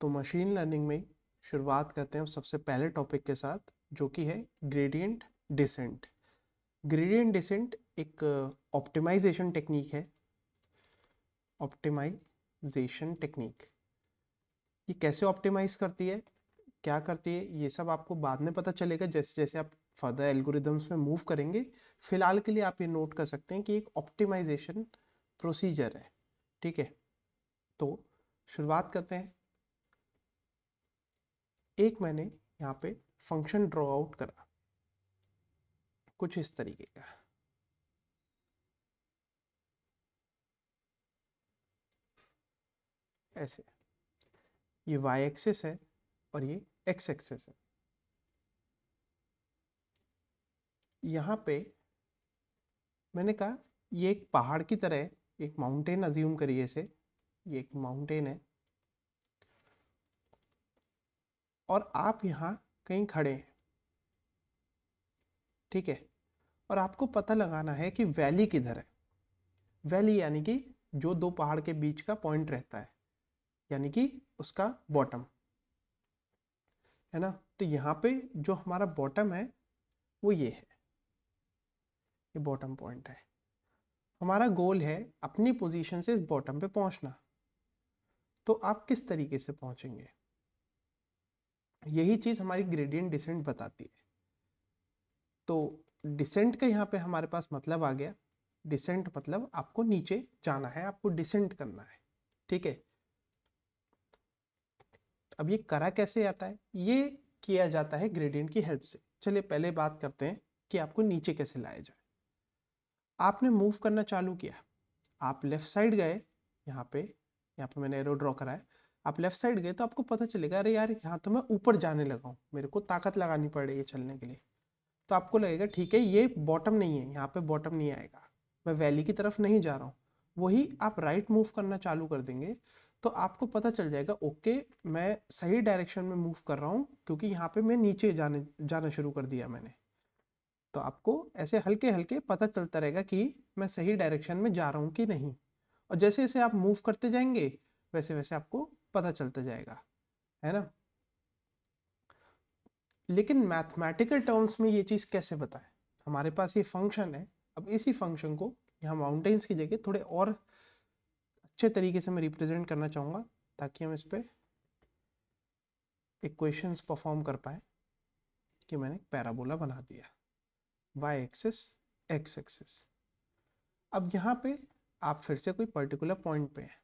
तो machine learning में शुरुआत करते हैं सबसे पहले टॉपिक के साथ, जो कि है ग्रेडियंट डिसेंट। ग्रेडियंट डिसेंट एक ऑप्टिमाइजेशन टेक्निक है। ऑप्टिमाइजेशन टेक्निक ये कैसे ऑप्टिमाइज करती है, क्या करती है, ये सब आपको बाद में पता चलेगा जैसे जैसे आप फर्दर एल्गोरिदम्स में मूव करेंगे। फिलहाल के लिए आप ये नोट कर सकते हैं कि एक ऑप्टिमाइजेशन प्रोसीजर है। ठीक है, तो शुरुआत करते हैं। एक मैंने यहाँ पे फंक्शन ड्रॉ आउट करा कुछ इस तरीके का। ऐसे ये y एक्सिस है और ये x एक्सिस है। यहाँ पे मैंने कहा ये एक पहाड़ की तरह है, एक माउंटेन अज्यूम करिए इसे। ये एक माउंटेन है और आप यहाँ कहीं खड़े हैं। ठीक है, और आपको पता लगाना है कि वैली किधर है। वैली यानी कि जो दो पहाड़ के बीच का पॉइंट रहता है, यानी कि उसका बॉटम है ना। तो यहाँ पे जो हमारा बॉटम है वो ये है, ये बॉटम पॉइंट है। हमारा गोल है अपनी पोजीशन से इस बॉटम पे पहुंचना। तो आप किस तरीके से पहुंचेंगे, यही चीज हमारी ग्रेडियंट डिसेंट बताती है। तो डिसेंट का यहाँ पे हमारे पास मतलब आ गया। डिसेंट मतलब आपको नीचे जाना है, आपको डिसेंट करना है। ठीक है, अब ये करा कैसे जाता है, ये किया जाता है ग्रेडियंट की हेल्प से। चलिए पहले बात करते हैं कि आपको नीचे कैसे लाया जाए। आपने मूव करना चालू किया, आप लेफ्ट साइड गए। यहाँ पे मैंने एरो ड्रॉ करा है। आप लेफ्ट साइड गए तो आपको पता चलेगा अरे यार यहाँ तो मैं ऊपर जाने लगा हूँ, मेरे को ताकत लगानी पड़ रही है चलने के लिए। तो आपको लगेगा ठीक है ये बॉटम नहीं है, यहाँ पे बॉटम नहीं आएगा, मैं वैली की तरफ नहीं जा रहा हूँ। वही आप राइट मूव करना चालू कर देंगे तो आपको पता चल जाएगा ओके मैं सही डायरेक्शन में मूव कर रहा हूँ, क्योंकि यहाँ पे मैं नीचे जाना शुरू कर दिया मैंने। तो आपको ऐसे हल्के हल्के पता चलता रहेगा कि मैं सही डायरेक्शन में जा रहा हूँ कि नहीं। और जैसे जैसे आप मूव करते जाएंगे वैसे वैसे आपको पता चलता जाएगा, है ना। लेकिन मैथमेटिकल टर्म्स में ये चीज़ कैसे बताएं, हमारे पास ये फंक्शन है। अब इसी फंक्शन को यहाँ माउंटेन्स की जगह थोड़े और अच्छे तरीके से मैं रिप्रेजेंट करना चाहूँगा, ताकि हम इस पर इक्वेशंस परफॉर्म कर पाए। कि मैंने पैराबोला बना दिया, वाई एक्सिस एक्स एक्सिस। अब यहाँ पे आप फिर से कोई पर्टिकुलर पॉइंट पे हैं,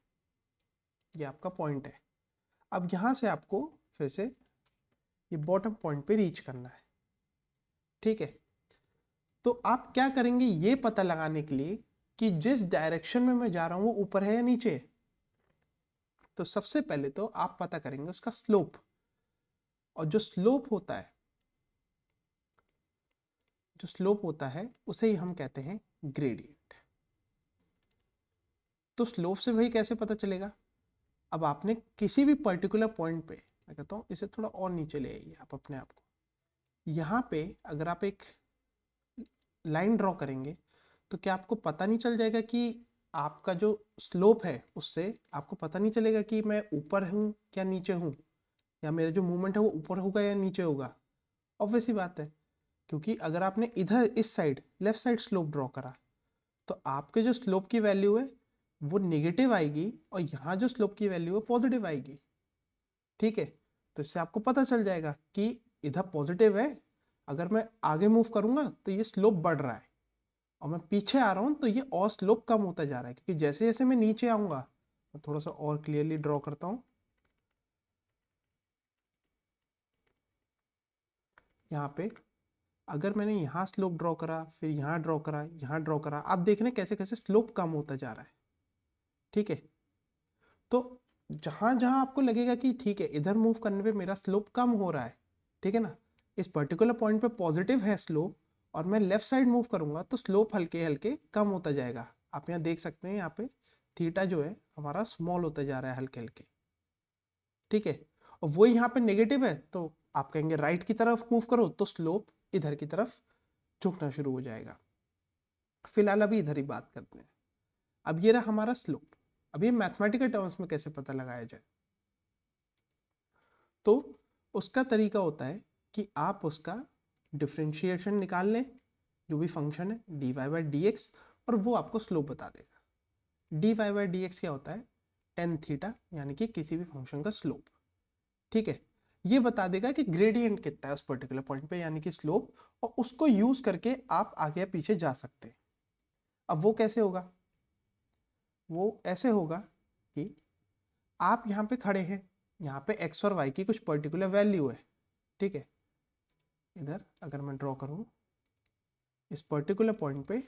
ये आपका पॉइंट है। अब यहाँ से आपको फिर से ये बॉटम पॉइंट पे रीच करना है। ठीक है, तो आप क्या करेंगे ये पता लगाने के लिए कि जिस डायरेक्शन में मैं जा रहा हूँ वो ऊपर है या नीचे। तो सबसे पहले तो आप पता करेंगे उसका स्लोप, और जो स्लोप होता है, जो स्लोप होता है उसे ही हम कहते हैं ग्रेडियंट। तो स्लोप से वही कैसे पता चलेगा। अब आपने किसी भी पर्टिकुलर पॉइंट पे, मैं कहता हूँ इसे थोड़ा और नीचे ले आइए आप अपने आप को। यहाँ पे अगर आप एक लाइन ड्रॉ करेंगे तो क्या आपको पता नहीं चल जाएगा कि आपका जो स्लोप है उससे आपको पता नहीं चलेगा कि मैं ऊपर हूँ या नीचे हूँ, या मेरा जो मूवमेंट है वो ऊपर होगा या नीचे होगा। ऑब्वियस सी बात है, क्योंकि अगर आपने इधर इस side left side slope draw करा तो आपके जो स्लोप की वैल्यू है वो नेगेटिव आएगी, और यहाँ जो स्लोप की वैल्यू है पॉजिटिव आएगी। ठीक है, तो इससे आपको पता चल जाएगा कि इधर पॉजिटिव है, अगर मैं आगे मूव करूंगा तो ये स्लोप बढ़ रहा है, और मैं पीछे आ रहा हूं तो ये और स्लोप कम होता जा रहा है। क्योंकि जैसे जैसे मैं नीचे आऊंगा, मैं थोड़ा सा और क्लियरली ड्रॉ करता हूं। यहाँ पे अगर मैंने यहाँ स्लोप ड्रॉ करा, फिर यहाँ ड्रॉ करा, यहाँ ड्रॉ करा, आप देख रहे हैं कैसे कैसे स्लोप कम होता जा रहा है। ठीक है, तो जहां जहां आपको लगेगा कि ठीक है इधर मूव करने पे मेरा स्लोप कम हो रहा है, ठीक है ना, इस पर्टिकुलर पॉइंट पे पॉजिटिव है स्लोप, और मैं लेफ्ट साइड मूव करूंगा तो स्लोप हल्के हल्के कम होता जाएगा। आप यहाँ देख सकते हैं, यहाँ पे थीटा जो है हमारा स्मॉल होता जा रहा है हल्के हल्के। ठीक है, और वो यहाँ पे नेगेटिव है तो आप कहेंगे राइट की तरफ मूव करो तो स्लोप इधर की तरफ झुकना शुरू हो जाएगा। फिलहाल अभी इधर ही बात करते हैं। अब ये रहा हमारा स्लोप। अब ये मैथमेटिकल टर्म्स में कैसे पता लगाया जाए। तो उसका तरीका होता है कि आप उसका डिफरेंशिएशन निकाल लें, जो भी फंक्शन है dy बाई डी एक्स, और वो आपको स्लोप बता देगा। dy बाई डी एक्स क्या होता है, टेन थीटा, यानी कि किसी भी फंक्शन का स्लोप। ठीक है, ये बता देगा कि ग्रेडियंट कितना है उस पर्टिकुलर पॉइंट पे, यानी कि स्लोप, और उसको यूज करके आप आगे पीछे जा सकते हैं। अब वो कैसे होगा, वो ऐसे होगा कि आप यहाँ पे खड़े हैं, यहाँ पे x और y की कुछ पर्टिकुलर वैल्यू है। ठीक है, इधर अगर मैं ड्रॉ करूं, इस पर्टिकुलर पॉइंट पे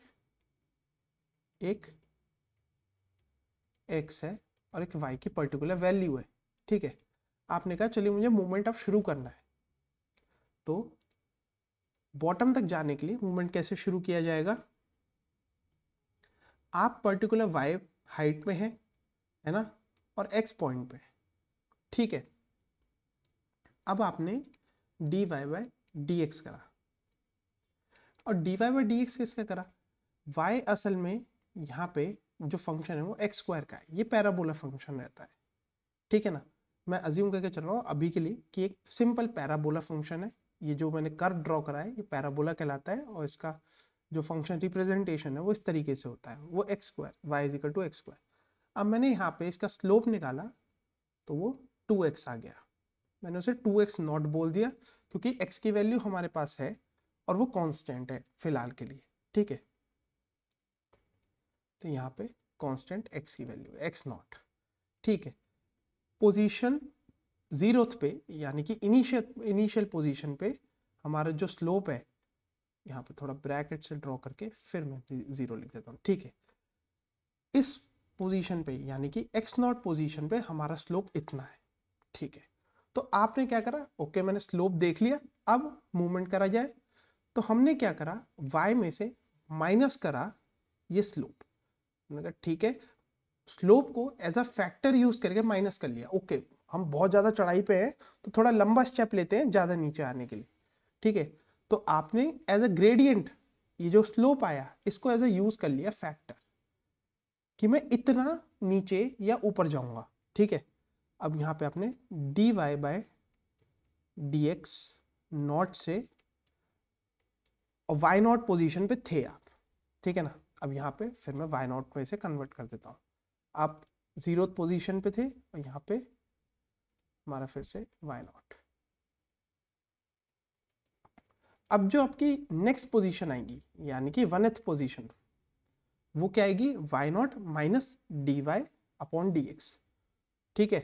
एक x है और एक y की पर्टिकुलर वैल्यू है। ठीक है, आपने कहा चलिए मुझे मूवमेंट अब शुरू करना है, तो बॉटम तक जाने के लिए मूवमेंट कैसे शुरू किया जाएगा, आप पर्टिकुलर y हाइट में है ना, और x पॉइंट पे। ठीक है, अब आपने dy बाई डी एक्स करा, और dy बाई डी एक्स किसका करा, y असल में यहाँ पे जो फंक्शन है वो एक्स स्क्वायर का है, ये पैराबोला फंक्शन रहता है। ठीक है ना, मैं अज्यूम करके चल रहा हूँ अभी के लिए कि एक सिंपल पैराबोला फंक्शन है, ये जो मैंने कर्व ड्रॉ करा है ये पैराबोला कहलाता है, और इसका जो फंक्शन रिप्रेजेंटेशन है वो इस तरीके से होता है, वो X square, Y is equal to X square. अब मैंने यहाँ पे इसका स्लोप निकाला तो वो 2x आ गया, मैंने उसे 2x नॉट बोल दिया क्योंकि x की वैल्यू हमारे पास है और वो कांस्टेंट है फिलहाल के लिए। ठीक है, तो यहाँ पे कांस्टेंट x की वैल्यू है x नॉट। ठीक है, पोजीशन जीरोथ पे, यानी कि इनिशियल पोजीशन पे हमारा जो स्लोप है, यहाँ पे थोड़ा ब्रैकेट से ड्रॉ करके फिर मैं जीरो लिख देता हूँ। ठीक है, इस पोजीशन पे यानी कि x नॉट पोजीशन पे हमारा स्लोप इतना है। ठीक है, तो आपने क्या करा, ओके मैंने स्लोप देख लिया, अब मूवमेंट करा जाए, तो हमने क्या करा, y में से माइनस करा ये स्लोप। मैंने कहा ठीक है, स्लोप को एज अ फैक्टर यूज करके माइनस कर लिया। ओके, हम बहुत ज्यादा चढ़ाई पे हैं तो थोड़ा लंबा स्टेप लेते हैं ज्यादा नीचे आने के लिए। ठीक है, तो आपने एज अ ग्रेडियंट ये जो स्लोप आया इसको एज अ यूज कर लिया फैक्टर, कि मैं इतना नीचे या ऊपर जाऊंगा। ठीक है, अब यहाँ पे आपने dy by D X naught से, और y नॉट पोजीशन पे थे आप। ठीक है ना, अब यहाँ पे फिर मैं y नॉट में से कन्वर्ट कर देता हूँ, आप जीरो पोजीशन पे थे और यहाँ पे हमारा फिर से y नॉट। अब जो आपकी नेक्स्ट पोजीशन आएगी यानी कि 1th पोजीशन, वो क्या आएगी, y naught minus d y upon d x. ठीक है,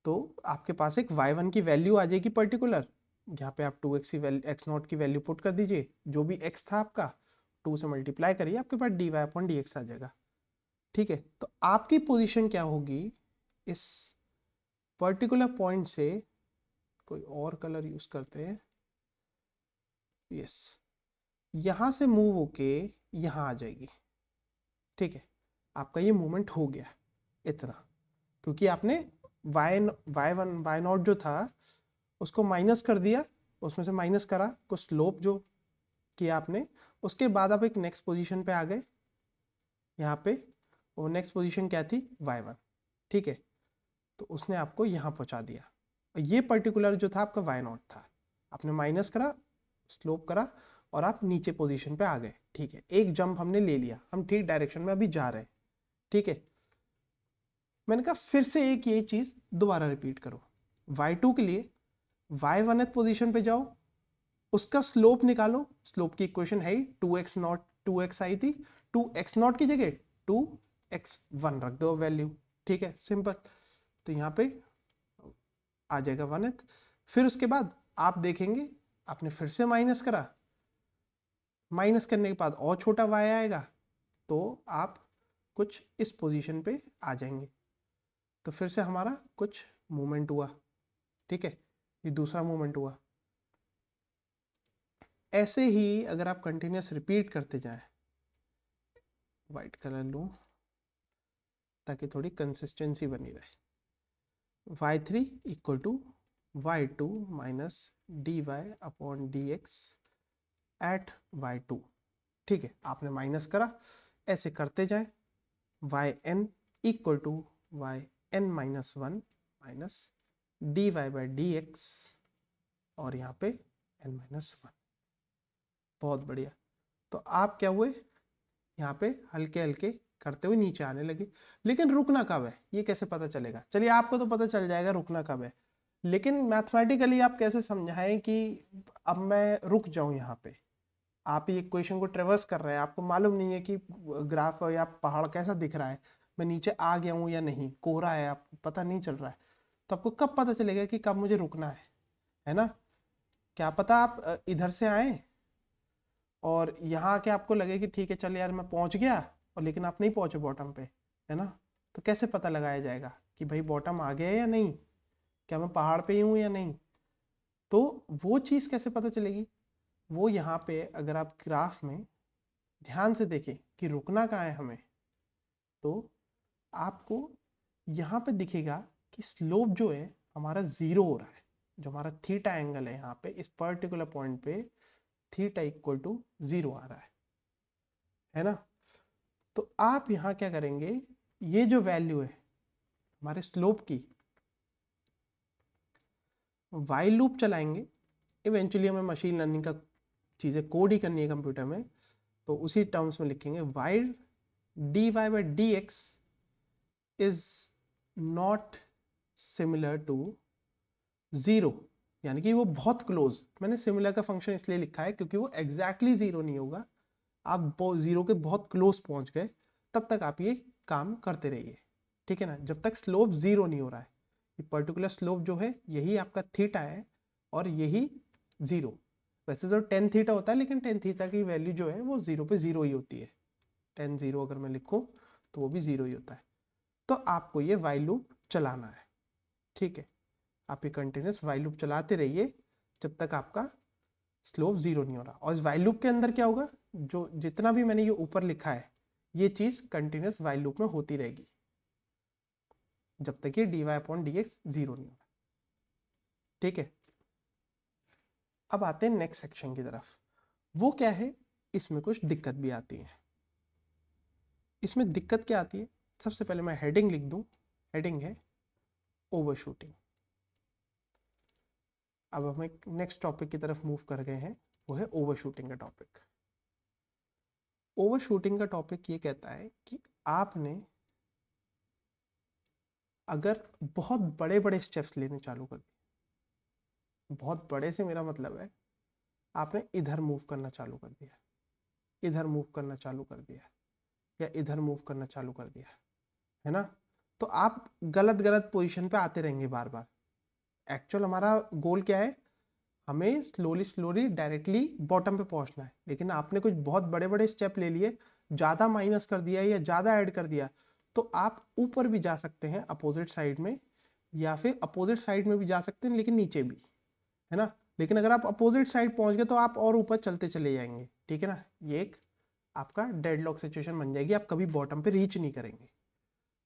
तो आपके पास एक y1 की वैल्यू आ जाएगी पर्टिकुलर, यहाँ पे आप 2x की वैल्यू, x नॉट की वैल्यू पुट कर दीजिए, जो भी x था आपका 2 से मल्टीप्लाई करिए, आपके पास dy अपॉन डी एक्स आ जाएगा। ठीक है, तो आपकी पोजीशन क्या होगी, इस पर्टिकुलर पॉइंट से, कोई और कलर यूज करते हैं, यस, यहां से मूव होके यहां आ जाएगी। ठीक है, आपका ये मूवमेंट हो गया इतना, क्योंकि आपने वाई नॉट जो था उसको माइनस कर दिया, उसमें से माइनस करा कुछ स्लोप जो किया आपने, उसके बाद आप एक नेक्स्ट पोजीशन पे आ गए। यहाँ पे वो नेक्स्ट पोजीशन क्या थी, y1। ठीक है, तो उसने आपको यहाँ पहुँचा दिया, ये पर्टिकुलर जो था आपका y नॉट था, आपने माइनस करा, स्लोप करा, और आप नीचे पोजीशन पे आ गए। ठीक है, एक जंप हमने ले लिया, हम ठीक डायरेक्शन में अभी जा रहे हैं। ठीक है, मैंने कहा फिर से एक ये चीज दोबारा रिपीट करो, y2 के लिए y1th पोजीशन पे जाओ, उसका स्लोप निकालो, स्लोप की इक्वेशन है 2x नॉट, 2x आई थी, 2x नॉट की जगह 2x1 रख दो वैल्यू। ठीक है, सिंपल, तो यहाँ पे आ जाएगा 1th। फिर उसके बाद आप देखेंगे आपने फिर से माइनस करा, माइनस करने के बाद और छोटा y आएगा, तो आप कुछ इस पोजीशन पे आ जाएंगे, तो फिर से हमारा कुछ मूवमेंट हुआ। ठीक है, ये दूसरा मूवमेंट हुआ। ऐसे ही अगर आप कंटिन्यूस रिपीट करते जाएं, वाइट कलर लूं ताकि थोड़ी कंसिस्टेंसी बनी रहे, y3 equal to y2 minus d y upon d x at y2। ठीक है, आपने माइनस करा, ऐसे करते जाएं, yn equal to yn minus 1 minus dy by dx और यहाँ पे n-1। बहुत बढ़िया। तो आप क्या हुए, यहाँ पे हल्के हल्के करते हुए नीचे आने लगे। लेकिन रुकना कब है ये कैसे पता चलेगा? चलिए आपको तो पता चल जाएगा रुकना कब है, लेकिन मैथमेटिकली आप कैसे समझाएं कि अब मैं रुक जाऊं? यहाँ पे आप ये इक्वेशन को ट्रेवर्स कर रहे हैं, आपको मालूम नहीं है कि ग्राफ या पहाड़ कैसा दिख रहा है, मैं नीचे आ गया हूँ या नहीं, कोहरा है, आपको पता नहीं चल रहा है, तो आपको कब पता चलेगा कि कब मुझे रुकना है ना? क्या पता आप इधर से आए और यहाँ आके आपको लगे कि ठीक है चल यार मैं पहुँच गया, और लेकिन आप नहीं पहुँचे बॉटम पे, है ना? तो कैसे पता लगाया जाएगा कि भाई बॉटम आ गया है या नहीं, क्या मैं पहाड़ पे ही हूँ या नहीं? तो वो चीज़ कैसे पता चलेगी? वो यहाँ पे अगर आप ग्राफ में ध्यान से देखें कि रुकना कहाँ है हमें, तो आपको यहाँ पे दिखेगा कि स्लोप जो है हमारा 0 हो रहा है। जो हमारा थीटा एंगल है यहाँ पे इस पर्टिकुलर पॉइंट पे थीटा इक्वल टू 0 आ रहा है ना? तो आप यहाँ क्या करेंगे, ये जो वैल्यू है हमारे स्लोप की, वाइल लूप चलाएंगे। इवेंचुअली हमें मशीन लर्निंग का चीज़ें कोड ही करनी है कंप्यूटर में, तो उसी टर्म्स में लिखेंगे while dy by dx is not similar to 0, यानी कि वो बहुत क्लोज। मैंने सिमिलर का फंक्शन इसलिए लिखा है क्योंकि वो एग्जैक्टली 0 नहीं होगा, आप 0 के बहुत क्लोज पहुंच गए तब तक आप ये काम करते रहिए, ठीक है ना? जब तक स्लोप 0 नहीं हो रहा है, ये पर्टिकुलर स्लोप जो है यही आपका थीटा है और यही 0। वैसे तो टेन थीटा होता है, लेकिन टेन थीटा की वैल्यू जो है वो 0 पे 0 ही होती है। टेन 0 अगर मैं लिखूं तो वो भी 0 ही होता है। तो आपको ये वाइल लूप चलाना है, ठीक है? आप ये कंटिन्यूस वाइल लूप चलाते रहिए जब तक आपका स्लोप 0 नहीं हो रहा। और इस वाइल लूप के अंदर क्या होगा, जो जितना भी मैंने ये ऊपर लिखा है ये चीज कंटिन्यूस वाइल लूप में होती रहेगी जब तक ये dy अपॉन dx 0 नहीं होगा, ठीक है? अब आते हैं नेक्स्ट सेक्शन की तरफ। वो क्या है, इसमें कुछ दिक्कत भी आती है। इसमें दिक्कत क्या आती है, सबसे पहले मैं हेडिंग लिख दूं। हेडिंग है ओवरशूटिंग। अब हम एक नेक्स्ट टॉपिक की तरफ मूव कर गए हैं, वो है ओवरशूटिंग का टॉपिक। ओवरशूटिंग का टॉपिक ये कहता है कि आपने अगर बहुत बड़े बड़े स्टेप्स लेने चालू कर दिए, बहुत बड़े से मेरा मतलब है आपने इधर मूव करना चालू कर दिया, इधर मूव करना चालू कर दिया, या इधर मूव करना चालू कर दिया, है ना? तो आप गलत गलत पोजीशन पे आते रहेंगे बार बार। एक्चुअल हमारा गोल क्या है, हमें स्लोली स्लोली डायरेक्टली बॉटम पे पहुंचना है, लेकिन आपने कुछ बहुत बड़े बड़े स्टेप ले लिए, ज़्यादा माइनस कर दिया या ज़्यादा ऐड कर दिया, तो आप ऊपर भी जा सकते हैं अपोजिट साइड में, या फिर अपोजिट साइड में भी जा सकते हैं लेकिन नीचे भी, है ना? लेकिन अगर आप अपोजिट साइड पहुंच गए तो आप और ऊपर चलते चले जाएंगे, ठीक है ना? ये एक आपका डेडलॉक सिचुएशन बन जाएगी, आप कभी बॉटम पे रीच नहीं करेंगे।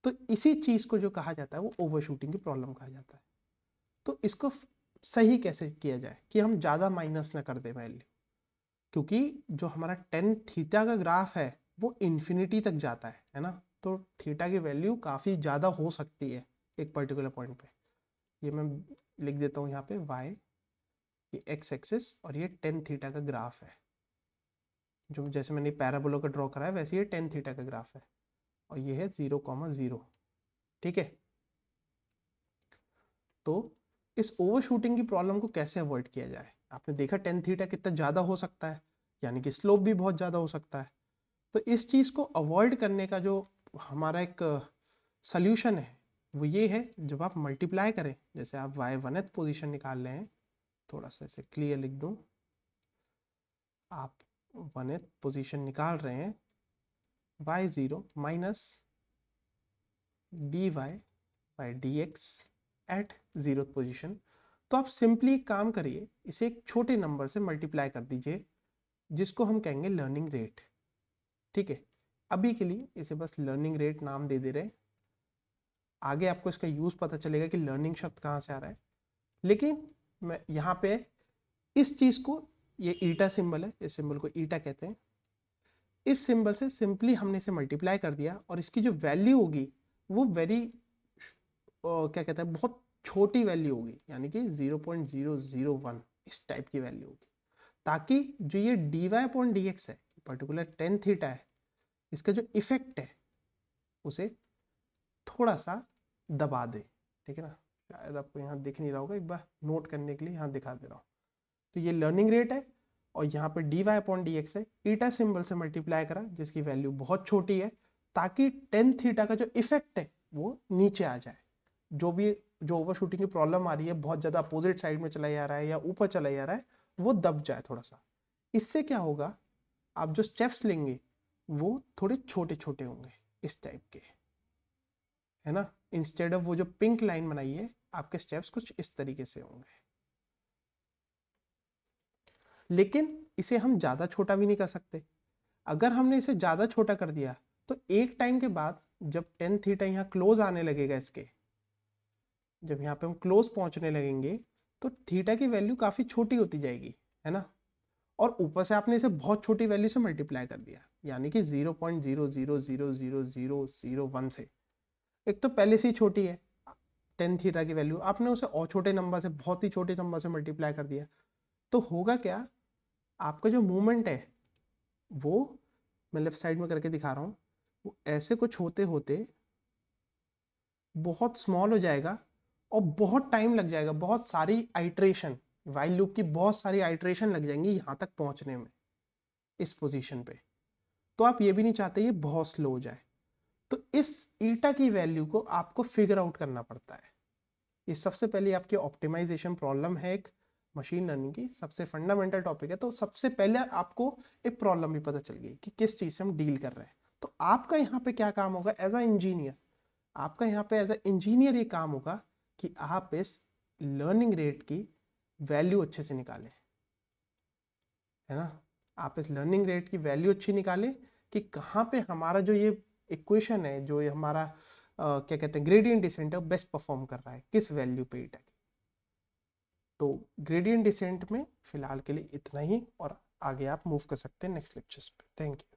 तो इसी चीज़ को जो कहा जाता है वो ओवरशूटिंग की प्रॉब्लम कहा जाता है। तो इसको सही कैसे किया जाए कि हम ज़्यादा माइनस ना कर दें वैल्यू, क्योंकि जो हमारा टेन थीटा का ग्राफ है वो इन्फिनिटी तक जाता है ना? तो थीटा की वैल्यू काफ़ी ज़्यादा हो सकती है एक पर्टिकुलर पॉइंट पे। ये मैं लिख देता हूँ यहाँ पे y, ये x एक्सिस, और ये टेन थीटा का ग्राफ है। जो जैसे मैंने पैराबोला का ड्रॉ करा है वैसे ये टेन थीटा का ग्राफ है, और ये है 0,0, ठीक है? तो इस ओवरशूटिंग की प्रॉब्लम को कैसे अवॉइड किया जाए? आपने देखा टेन थीटा कितना ज़्यादा हो सकता है, यानी कि स्लोप भी बहुत ज़्यादा हो सकता है। तो इस चीज़ को अवॉइड करने का जो हमारा एक सल्यूशन है वो ये है, जब आप मल्टीप्लाई करें, जैसे आप y1th पोजीशन निकाल रहे हैं, थोड़ा सा इसे क्लियर लिख दूं, आप 1th पोजीशन निकाल रहे हैं, y0 minus dy by dx at 0th position, तो आप सिंपली काम करिए, इसे एक छोटे नंबर से मल्टीप्लाई कर दीजिए जिसको हम कहेंगे लर्निंग रेट, ठीक है? अभी के लिए इसे बस लर्निंग रेट नाम दे दे रहे हैं, आगे आपको इसका यूज़ पता चलेगा कि लर्निंग शब्द कहाँ से आ रहा है। लेकिन मैं यहाँ पे इस चीज़ को, ये ईटा सिंबल है, इस सिंबल को ईटा कहते हैं, इस सिंबल से सिंपली हमने इसे मल्टीप्लाई कर दिया और इसकी जो वैल्यू होगी वो वेरी क्या कहते हैं, बहुत छोटी वैल्यू होगी, यानी कि 0.001 इस टाइप की वैल्यू होगी, ताकि जो ये dy/dx है, पर्टिकुलर tan थीटा है, इसका जो इफेक्ट है उसे थोड़ा सा दबा दे, ठीक है ना। शायद आपको यहाँ दिख नहीं रहा होगा, एक बार नोट करने के लिए यहाँ दिखा दे रहा हूँ। तो ये लर्निंग रेट है और यहाँ पे dy/dx है, ईटा सिंबल से मल्टीप्लाई करा जिसकी वैल्यू बहुत छोटी है, ताकि tan थीटा का जो इफेक्ट है वो नीचे आ जाए। जो ओवर शूटिंग की प्रॉब्लम आ रही है, बहुत ज़्यादा अपोजिट साइड में चला जा रहा है या ऊपर चला जा रहा है, वो दब जाए थोड़ा सा। इससे क्या होगा, आप जो स्टेप्स लेंगे वो थोड़े छोटे छोटे होंगे इस टाइप के, है ना। इंस्टेड ऑफ वो जो पिंक लाइन बनाई है, आपके स्टेप्स कुछ इस तरीके से होंगे। लेकिन इसे हम ज़्यादा छोटा भी नहीं कर सकते। अगर हमने इसे ज़्यादा छोटा कर दिया तो एक टाइम के बाद जब tan थीटा यहाँ क्लोज आने लगेगा, इसके जब यहाँ पे हम क्लोज पहुंचने लगेंगे तो थीटा की वैल्यू काफ़ी छोटी होती जाएगी, है ना। और ऊपर से आपने इसे बहुत छोटी वैल्यू से मल्टीप्लाई कर दिया, यानी कि 0.0000001 से। एक तो पहले से ही छोटी है tan थीटा की वैल्यू, आपने उसे और छोटे नंबर से, बहुत ही छोटे नंबर से मल्टीप्लाई कर दिया, तो होगा क्या, आपका जो मूवमेंट है वो, मैं लेफ्ट साइड में करके दिखा रहा हूँ, वो ऐसे कुछ होते होते बहुत स्मॉल हो जाएगा और बहुत टाइम लग जाएगा, बहुत सारी आइट्रेशन, वाइल लूप की बहुत सारी आइट्रेशन लग जाएंगी यहाँ तक पहुँचने में, इस पोजीशन पे। तो आप ये भी नहीं चाहते ये बहुत स्लो हो जाए, तो इस ईटा की वैल्यू को आपको फिगर आउट करना पड़ता है। ये सबसे पहले आपकी ऑप्टिमाइजेशन प्रॉब्लम है, एक मशीन लर्निंग की सबसे फंडामेंटल टॉपिक है। तो सबसे पहले आपको एक प्रॉब्लम भी पता चल गई कि किस चीज़ से हम डील कर रहे हैं। तो आपका यहाँ पे क्या काम होगा एज अ इंजीनियर, आपका यहाँ पे एज अ इंजीनियर ये काम होगा कि आप इस लर्निंग रेट की वैल्यू अच्छे से निकालें, है ना। आप इस लर्निंग रेट की वैल्यू अच्छी निकालें कि कहाँ पे हमारा जो ये इक्वेशन है, जो ये हमारा क्या कहते हैं ग्रेडियंट डिसेंट है, बेस्ट परफॉर्म कर रहा है किस वैल्यू पे ईटा की। तो ग्रेडियंट डिसेंट में फिलहाल के लिए इतना ही, और आगे आप मूव कर सकते हैं नेक्स्ट लेक्चर्स पे। Thank you.